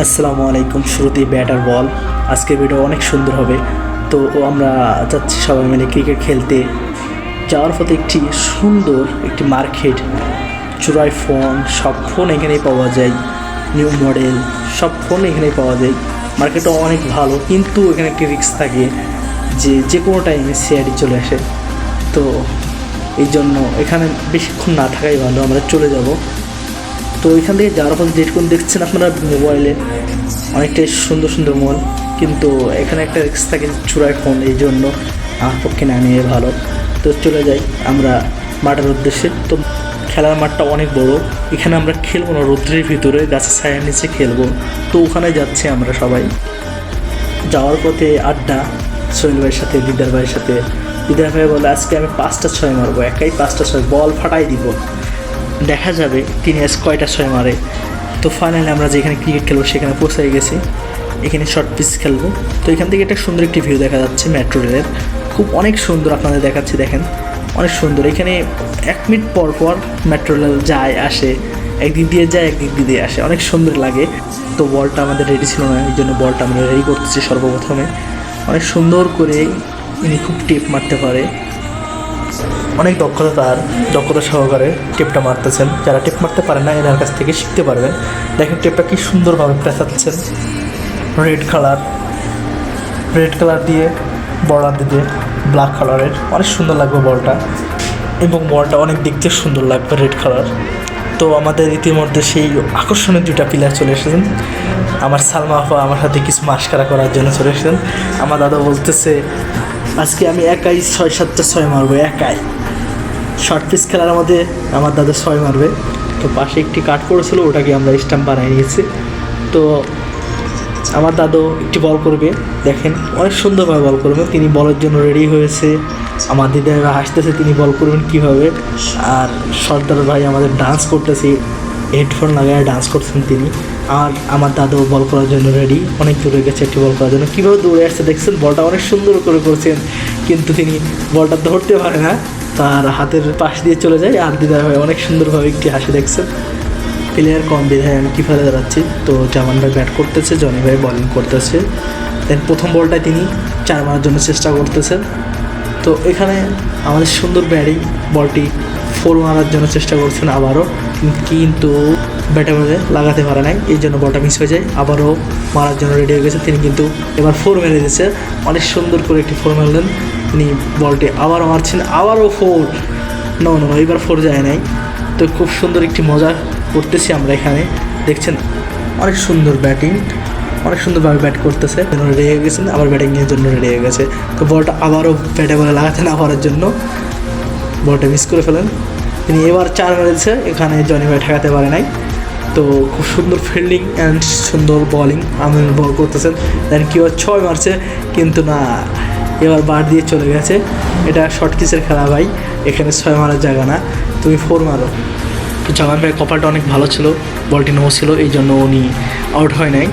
আসসালামু আলাইকুম। শুরুতেই ব্যাট আর বল। আজকের ভিডিও অনেক সুন্দর হবে। তো আমরা যাচ্ছি সবাই মিলে ক্রিকেট খেলতে। যাওয়ার পথে একটি সুন্দর একটি মার্কেট, চোরাই ফোন, সব ফোন এখানেই পাওয়া যায়, নিউ মডেল সব ফোন এখানেই পাওয়া যায়। মার্কেটটা অনেক ভালো, কিন্তু এখানে একটি রিস্ক থাকে যে কোনো টাইমে সিআইডি চলে আসে। তো এই জন্য এখানে বেশিক্ষণ না থাকাই ভালো, আমরা চলে যাব। তো এখান থেকে যাওয়ার পথে যেরকম দেখছেন আপনারা মোবাইলে অনেকটাই সুন্দর সুন্দর মল, কিন্তু এখানে একটা রিস্ক থাকে চোরাই ফোন, এই জন্য আমার পক্ষে না নিয়ে ভালো। তো চলে যাই আমরা মাঠের উদ্দেশ্যে। তো খেলার মাঠটা অনেক বড়, এখানে আমরা খেলবো না, রৌদ্রের ভিতরে গাছের ছায়ার নিচে খেলবো। তো ওখানে যাচ্ছি আমরা সবাই। যাওয়ার পথে আড্ডা সোহেল ভাইয়ের সাথে, দিদার ভাইয়ের সাথে। দিদার ভাই বলে আজকে আমি 5টা 6 মারবো, একাই 5টা 6 বল ফাটাই দিব, দেখা যাবে তিনি আজ কয়টা 6 মারে। তো ফাইনালি আমরা যেখানে ক্রিকেট খেলবো সেখানে পৌঁছে গেছি। এখানে শর্ট পিচ খেলবো। তো এখান থেকে একটা সুন্দর একটি ভিউ দেখা যাচ্ছে মেট্রো রেলের, খুব অনেক সুন্দর, আপনাদের দেখাচ্ছি, দেখেন অনেক সুন্দর। এখানে 1 মিনিট পর পর মেট্রো রেল যায় আসে, একদিক দিয়ে যায় একদিক দিয়ে আসে, অনেক সুন্দর লাগে। তো বলটা আমাদের রেডি ছিল না, এই জন্য বলটা আমরা রেডি করতেছি সর্বপ্রথমে। অনেক সুন্দর করে ইনি খুব টিপ মারতে পারে, অনেক দক্ষতা সহকারে টেপটা মারতেছেন। যারা টেপ মারতে পারে না এনার কাছ থেকে শিখতে পারবেন। দেখেন টেপটা কি সুন্দরভাবে পেঁচাচ্ছেন, রেড কালার দিয়ে বর্ডার দিতে ব্ল্যাক কালারের, অনেক সুন্দর লাগবে বলটা, এবং বলটা অনেক দেখতে সুন্দর লাগবে রেড কালার। তো আমাদের ইতিমধ্যে সেই আকর্ষণীয় 2টা প্লেয়ার চলে এসেছেন। আমার সালমা আপা আমার সাথে কিছু মাস্কারা করার জন্য চলে এসেছেন। আমার দাদা বলতেছে আজকে আমি একাই 6-7টা 6 মারবো, একাই শর্ট পিচ খেলার মধ্যে আমার দাদা 6 মারবে। তো পাশে একটি কাট করেছিল, ওটাকে আমরা স্টাম্প বানিয়ে নিয়েছি। তো আমার দাদু একটি বল করবে, দেখেন অনেক সুন্দরভাবে বল করবে, তিনি বলের জন্য রেডি হয়েছে। আমার দিদারা হাসতেছে তিনি বল করবেন কীভাবে। আর সর্দার ভাই আমাদের ডান্স করতেছে, হেডফোন লাগায় ডান্স করছেন তিনি। আর আমার দাদু বল করার জন্য রেডি, অনেক দূরে গেছে একটি বল করার জন্য, কীভাবে দৌড়ে আসছে দেখছেন, বলটা অনেক সুন্দর করে করছেন, কিন্তু তিনি বলটা ধরতে পারে না, তার হাতের পাশ দিয়ে চলে যায়। আর দিদার ভাই অনেক সুন্দরভাবে একটি হাসি দেখছেন। প্লেয়ার কম বিধায় আমি কিভাবে দাঁড়াচ্ছি। তো জামান ভাই ব্যাট করতেছে, জনি ভাই বলিং করতেছে। দেন প্রথম বলটায় তিনি 4 মারার জন্য চেষ্টা করতেছেন। তো এখানে আমাদের সুন্দর ব্যাটিং, বলটি 4 মারার জন্য চেষ্টা করছেন আবারও, কিন্তু ব্যাটে মধ্যে লাগাতে পারে নাই, এই জন্য বলটা মিস হয়ে যায়। আবারও মারার জন্য রেডি হয়ে গেছে তিনি, কিন্তু এবার 4 মেরে দিয়েছে, অনেক সুন্দর করে একটি 4 মারলেন তিনি। বলটি আবারও মারছেন, আবারও 4, নো এবার 4 যায় নাই। তো খুব সুন্দর একটি মজা করতেছি আমরা এখানে, দেখছেন অনেক সুন্দর ব্যাটিং, অনেক সুন্দরভাবে ব্যাট করতেছে, রেডি হয়ে গেছেন, আবার ব্যাটিংয়ের জন্য রেডি হয়ে গেছে। তো বলটা আবারও ব্যাটে বলে লাগাতে না পারার জন্য বলটা মিস করে ফেলেন তিনি। এবার 4 মেরেছে, এখানে জনি ভাই ঠেকাতে পারে নাই। তো খুব সুন্দর ফিল্ডিং অ্যান্ড সুন্দর বলিং আমির বল করতেছেন। দেন কেউ 6 মারছে, কিন্তু না, এবার বার দিয়ে চলে গেছে। এটা শর্ট কিসের খেলা ভাই, এখানে 6 মারার জায়গা না, তুমি 4 মারো। তো জামান ভাই কপালটা অনেক ভালো ছিল, বলটি নো ছিল, এই জন্য উনি আউট হয় নাই।